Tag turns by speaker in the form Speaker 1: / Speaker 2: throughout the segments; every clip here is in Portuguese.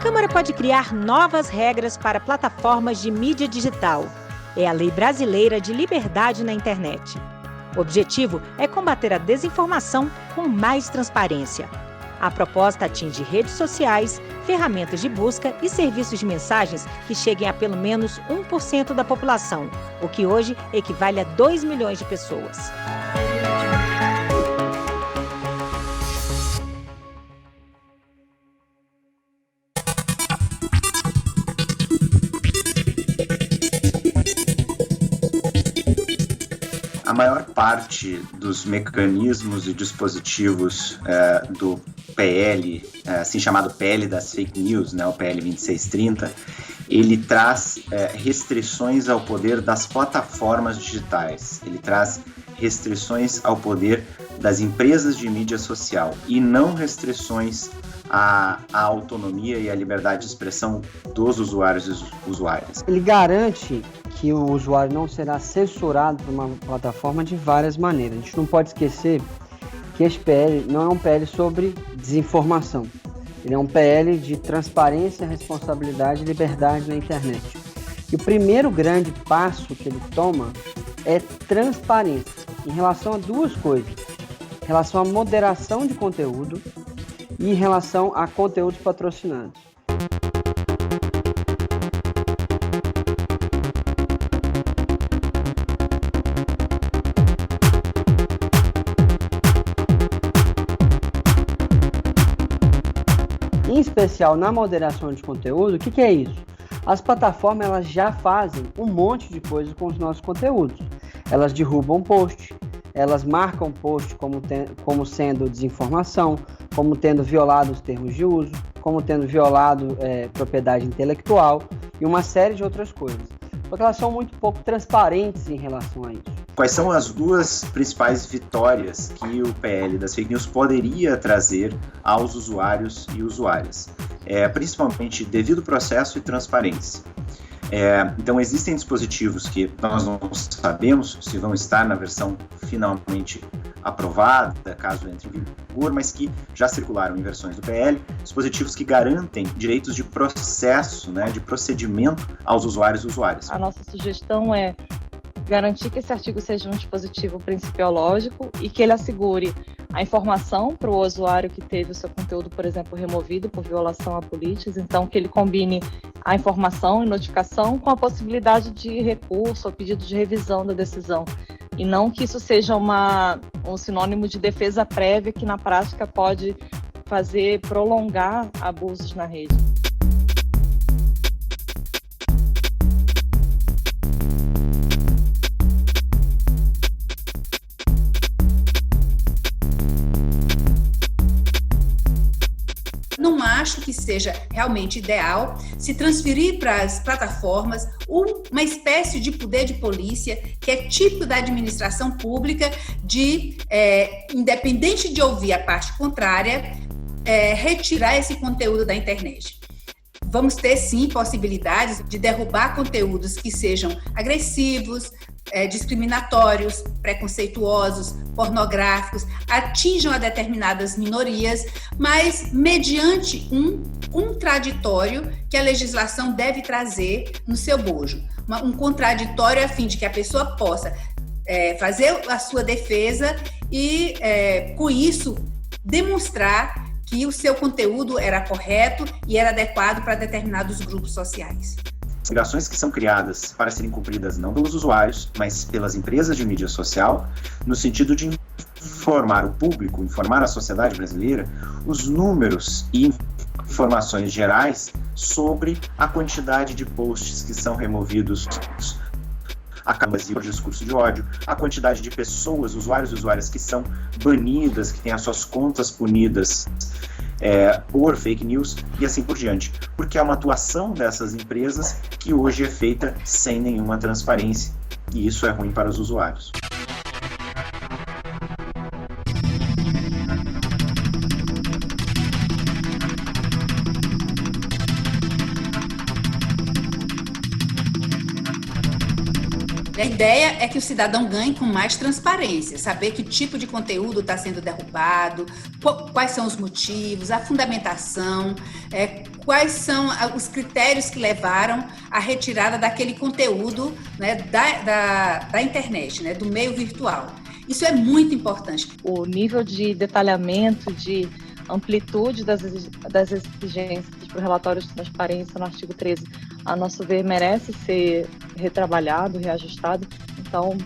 Speaker 1: Câmara pode criar novas regras para plataformas de mídia digital. É a Lei Brasileira de Liberdade na Internet. O objetivo é combater a desinformação com mais transparência. A proposta atinge redes sociais, ferramentas de busca e serviços de mensagens que cheguem a pelo menos 1% da população, o que hoje equivale a 2 milhões de pessoas.
Speaker 2: A maior parte dos mecanismos e dispositivos do PL, assim chamado PL das fake news, né, o PL 2630, ele traz restrições ao poder das plataformas digitais, ele traz restrições ao poder das empresas de mídia social e não restrições à autonomia e à liberdade de expressão dos usuários e usuárias.
Speaker 3: Ele garante que o usuário não será censurado por uma plataforma de várias maneiras. A gente não pode esquecer que esse PL não é um PL sobre desinformação. Ele é um PL de transparência, responsabilidade e liberdade na internet. E o primeiro grande passo que ele toma é transparência, em relação a duas coisas. Em relação à moderação de conteúdo e em relação a conteúdos patrocinados. Em especial na moderação de conteúdo, o que é isso? As plataformas elas já fazem um monte de coisas com os nossos conteúdos. Elas derrubam post, elas marcam post como sendo desinformação, como tendo violado os termos de uso, como tendo violado propriedade intelectual e uma série de outras coisas. Porque elas são muito pouco transparentes em relação a isso.
Speaker 2: Quais são as duas principais vitórias que o PL das fake news poderia trazer aos usuários e usuárias? Principalmente devido processo e transparência. Então, existem dispositivos que nós não sabemos se vão estar na versão finalmente aprovada, caso entre em vigor, mas que já circularam em versões do PL, dispositivos que garantem direitos de processo, né, de procedimento aos usuários e usuárias.
Speaker 4: A nossa sugestão é garantir que esse artigo seja um dispositivo principiológico e que ele assegure a informação para o usuário que teve o seu conteúdo, por exemplo, removido por violação a políticas, então que ele combine a informação e notificação com a possibilidade de recurso ou pedido de revisão da decisão, e não que isso seja um sinônimo de defesa prévia que na prática pode prolongar abusos na rede.
Speaker 5: Não acho que seja realmente ideal se transferir para as plataformas uma espécie de poder de polícia que é típico da administração pública de, independente de ouvir a parte contrária, retirar esse conteúdo da internet. Vamos ter, sim, possibilidades de derrubar conteúdos que sejam agressivos, discriminatórios, preconceituosos, pornográficos, atinjam a determinadas minorias, mas mediante um contraditório que a legislação deve trazer no seu bojo. Um contraditório a fim de que a pessoa possa fazer a sua defesa e, com isso, demonstrar que o seu conteúdo era correto e era adequado para determinados grupos sociais.
Speaker 2: Obrigações que são criadas para serem cumpridas não pelos usuários, mas pelas empresas de mídia social, no sentido de informar o público, informar a sociedade brasileira, os números e informações gerais sobre a quantidade de posts que são removidos a por discurso de ódio, a quantidade de pessoas, usuários e usuárias que são banidas, que têm as suas contas punidas por fake news e assim por diante. Porque é uma atuação dessas empresas que hoje é feita sem nenhuma transparência e isso é ruim para os usuários.
Speaker 5: A ideia é que o cidadão ganhe com mais transparência, saber que tipo de conteúdo está sendo derrubado, quais são os motivos, a fundamentação, quais são os critérios que levaram à retirada daquele conteúdo, né, da internet, né, do meio virtual. Isso é muito importante.
Speaker 4: O nível de detalhamento, de amplitude das exigências para o relatório de transparência no artigo 13, a nosso ver, merece ser retrabalhado, reajustado. Então,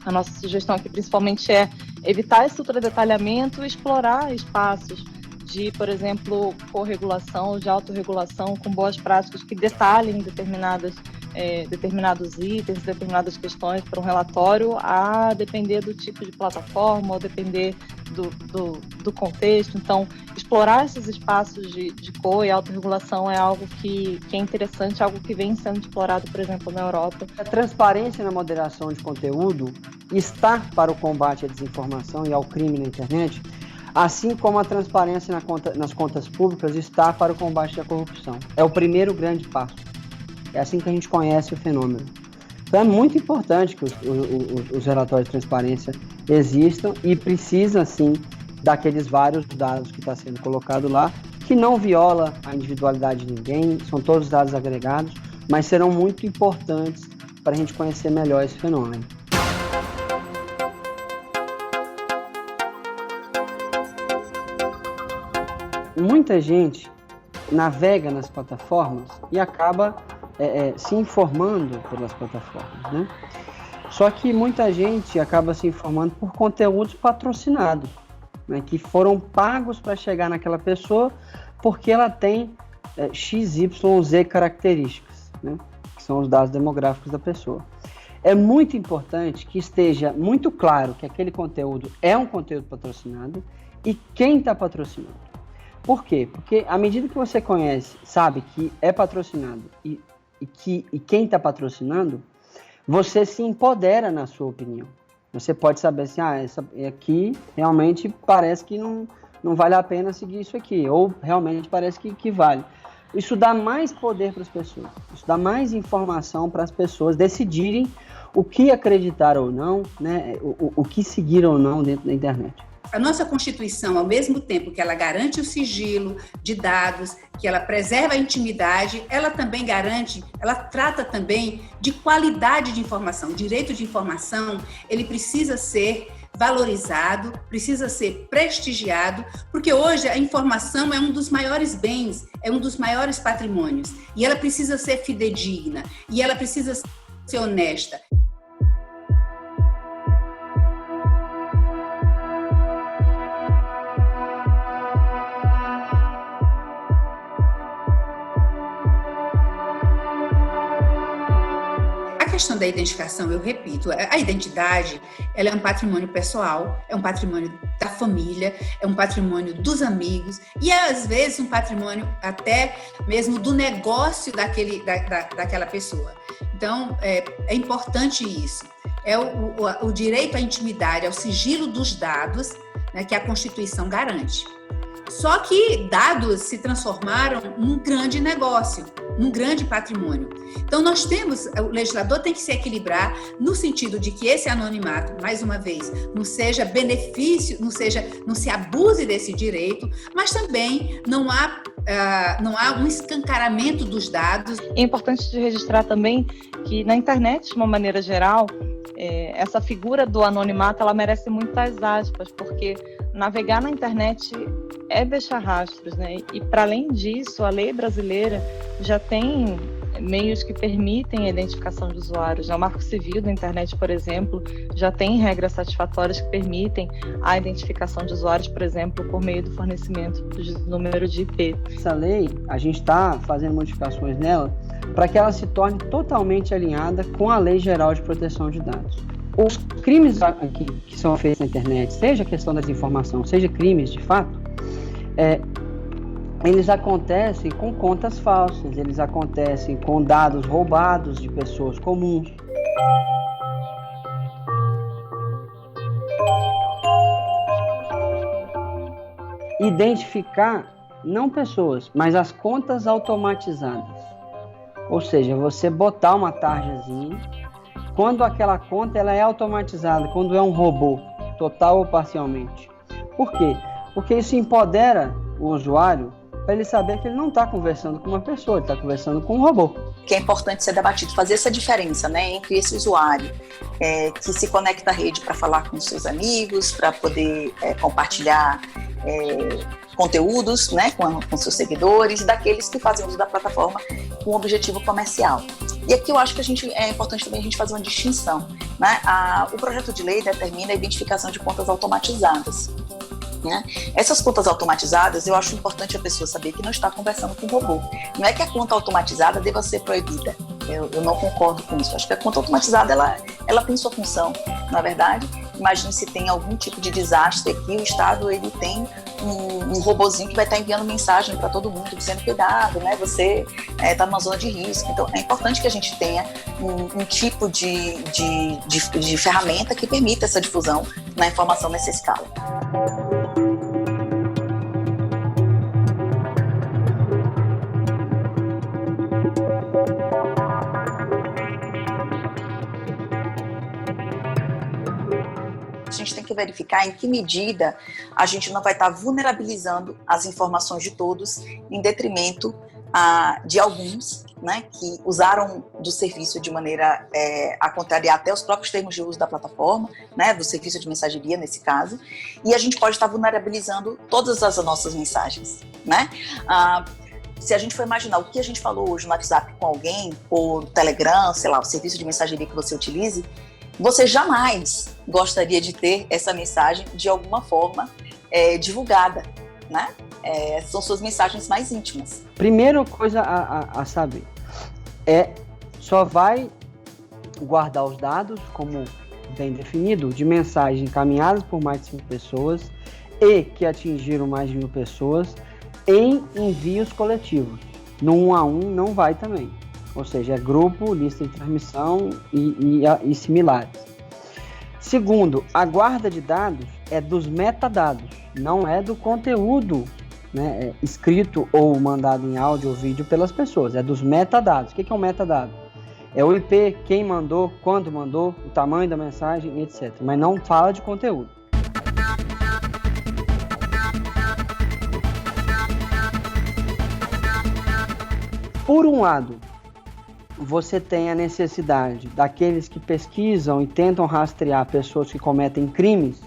Speaker 4: a nossa sugestão aqui principalmente é evitar esse ultradetalhamento e explorar espaços de, por exemplo, corregulação, de autorregulação, com boas práticas que detalhem determinados itens, determinadas questões para um relatório, a depender do tipo de plataforma, ou depender do contexto. Então, explorar esses espaços de co- e autorregulação é algo que é interessante, algo que vem sendo explorado, por exemplo, na Europa.
Speaker 3: A transparência na moderação de conteúdo está para o combate à desinformação e ao crime na internet, assim como a transparência nas contas públicas está para o combate à corrupção. É o primeiro grande passo. É assim que a gente conhece o fenômeno. Então é muito importante que os relatórios de transparência existam e precisa, sim, daqueles vários dados que está sendo colocado lá, que não viola a individualidade de ninguém, são todos dados agregados, mas serão muito importantes para a gente conhecer melhor esse fenômeno. Muita gente navega nas plataformas e acaba se informando pelas plataformas, né? Só que muita gente acaba se informando por conteúdos patrocinados, né, que foram pagos para chegar naquela pessoa porque ela tem XYZ características, né, que são os dados demográficos da pessoa. É muito importante que esteja muito claro que aquele conteúdo é um conteúdo patrocinado e quem está patrocinando. Por quê? Porque à medida que você conhece, sabe que é patrocinado e quem está patrocinando, você se empodera na sua opinião. Você pode saber assim, essa aqui realmente parece que não vale a pena seguir isso aqui, ou realmente parece que vale. Isso dá mais poder para as pessoas, isso dá mais informação para as pessoas decidirem o que acreditar ou não, né, o que seguir ou não dentro da internet.
Speaker 5: A nossa Constituição, ao mesmo tempo que ela garante o sigilo de dados, que ela preserva a intimidade, ela também garante, ela trata também de qualidade de informação. O direito de informação, ele precisa ser valorizado, precisa ser prestigiado, porque hoje a informação é um dos maiores bens, é um dos maiores patrimônios, e ela precisa ser fidedigna, e ela precisa ser honesta. A questão da identificação, eu repito, a identidade, ela é um patrimônio pessoal, é um patrimônio da família, é um patrimônio dos amigos e é, às vezes, um patrimônio até mesmo do negócio daquela pessoa. Então, é importante isso. É o direito à intimidade, ao sigilo dos dados, né, que a Constituição garante. Só que dados se transformaram num grande negócio, num grande patrimônio. Então o legislador tem que se equilibrar no sentido de que esse anonimato, mais uma vez, não seja benefício, não se abuse desse direito, mas também não há um escancaramento dos dados.
Speaker 4: É importante de registrar também que na internet, de uma maneira geral, essa figura do anonimato, ela merece muitas aspas, porque navegar na internet é deixar rastros, né? E para além disso, a lei brasileira já tem meios que permitem a identificação de usuários. O Marco Civil da internet, por exemplo, já tem regras satisfatórias que permitem a identificação de usuários, por exemplo, por meio do fornecimento de número de IP.
Speaker 3: Essa lei, a gente está fazendo modificações nela para que ela se torne totalmente alinhada com a Lei Geral de Proteção de Dados. Os crimes que são feitos na internet, seja a questão da desinformação, seja crimes de fato, eles acontecem com contas falsas, eles acontecem com dados roubados de pessoas comuns. Identificar não pessoas, mas as contas automatizadas. Ou seja, você botar uma tarjazinha quando aquela conta ela é automatizada, quando é um robô, total ou parcialmente. Por quê? Porque isso empodera o usuário para ele saber que ele não está conversando com uma pessoa, ele está conversando com um robô.
Speaker 6: Que é importante ser debatido, fazer essa diferença, né, entre esse usuário que se conecta à rede para falar com seus amigos, para poder compartilhar conteúdos, né, com seus seguidores, e daqueles que fazem uso da plataforma com um objetivo comercial. E aqui eu acho que é importante também a gente fazer uma distinção, né? O projeto de lei determina a identificação de contas automatizadas. Né? Essas contas automatizadas, eu acho importante a pessoa saber que não está conversando com o robô. Não é que a conta automatizada deva ser proibida. Eu não concordo com isso. Acho que a conta automatizada, ela tem sua função. Na verdade, imagine se tem algum tipo de desastre aqui, o Estado ele tem um robozinho que vai estar enviando mensagem para todo mundo, dizendo cuidado, né? Você está numa zona de risco. Então, é importante que a gente tenha um tipo de ferramenta que permita essa difusão na informação nessa escala. A gente tem que verificar em que medida a gente não vai estar vulnerabilizando as informações de todos em detrimento de alguns, né, que usaram do serviço de maneira a contrariar até os próprios termos de uso da plataforma, né, do serviço de mensageria nesse caso, e a gente pode estar vulnerabilizando todas as nossas mensagens, né? Se a gente for imaginar o que a gente falou hoje no WhatsApp com alguém, por Telegram, sei lá, o serviço de mensageria que você utilize, você jamais gostaria de ter essa mensagem de alguma forma divulgada, né? São suas mensagens mais íntimas.
Speaker 3: Primeira coisa a saber só vai guardar os dados, como bem definido, de mensagens encaminhadas por mais de 5 pessoas e que atingiram mais de 1.000 pessoas em envios coletivos. No 1 a 1 não vai também. Ou seja, é grupo, lista de transmissão e similares. Segundo, a guarda de dados é dos metadados, não é do conteúdo, né, escrito ou mandado em áudio ou vídeo pelas pessoas, é dos metadados. O que é um metadado? É o IP, quem mandou, quando mandou, o tamanho da mensagem, etc. Mas não fala de conteúdo. Por um lado, você tem a necessidade daqueles que pesquisam e tentam rastrear pessoas que cometem crimes,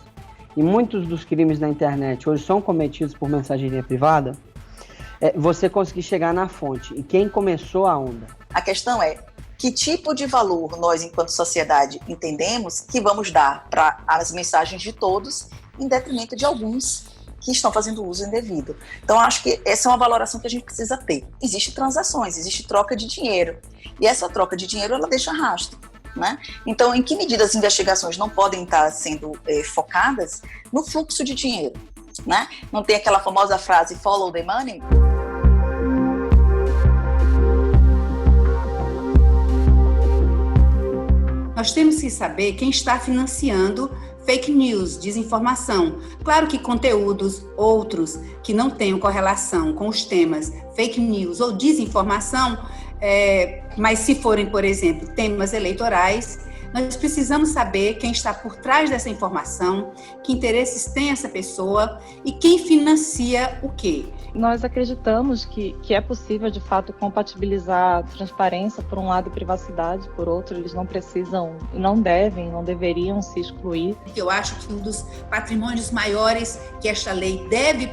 Speaker 3: e muitos dos crimes na internet hoje são cometidos por mensageria privada, você conseguir chegar na fonte. E quem começou a onda?
Speaker 6: A questão é que tipo de valor nós, enquanto sociedade, entendemos que vamos dar para as mensagens de todos em detrimento de alguns que estão fazendo uso indevido. Então, acho que essa é uma valoração que a gente precisa ter. Existem transações, existe troca de dinheiro. E essa troca de dinheiro, ela deixa rastro, né? Então, em que medida as investigações não podem estar sendo focadas no fluxo de dinheiro, né? Não tem aquela famosa frase follow the money?
Speaker 5: Nós temos que saber quem está financiando fake news, desinformação. Claro que conteúdos outros que não tenham correlação com os temas fake news ou desinformação, mas se forem, por exemplo, temas eleitorais, nós precisamos saber quem está por trás dessa informação, que interesses tem essa pessoa e quem financia o quê.
Speaker 4: Nós acreditamos que é possível, de fato, compatibilizar transparência por um lado e privacidade por outro. Eles não precisam, não deveriam se excluir.
Speaker 5: Eu acho que um dos patrimônios maiores que esta lei deve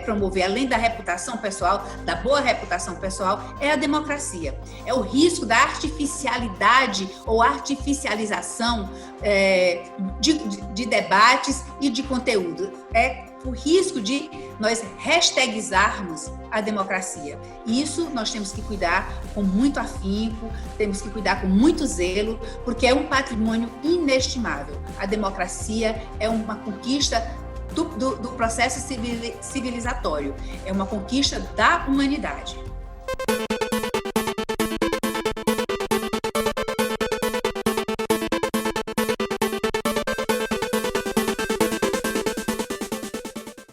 Speaker 5: promover, além da reputação pessoal, da boa reputação pessoal, é a democracia. É o risco da artificialidade ou artificialização de debates e de conteúdo. É o risco de nós hashtagizarmos a democracia. E isso nós temos que cuidar com muito afinco, temos que cuidar com muito zelo, porque é um patrimônio inestimável. A democracia é uma conquista do processo civilizatório, é uma conquista da humanidade.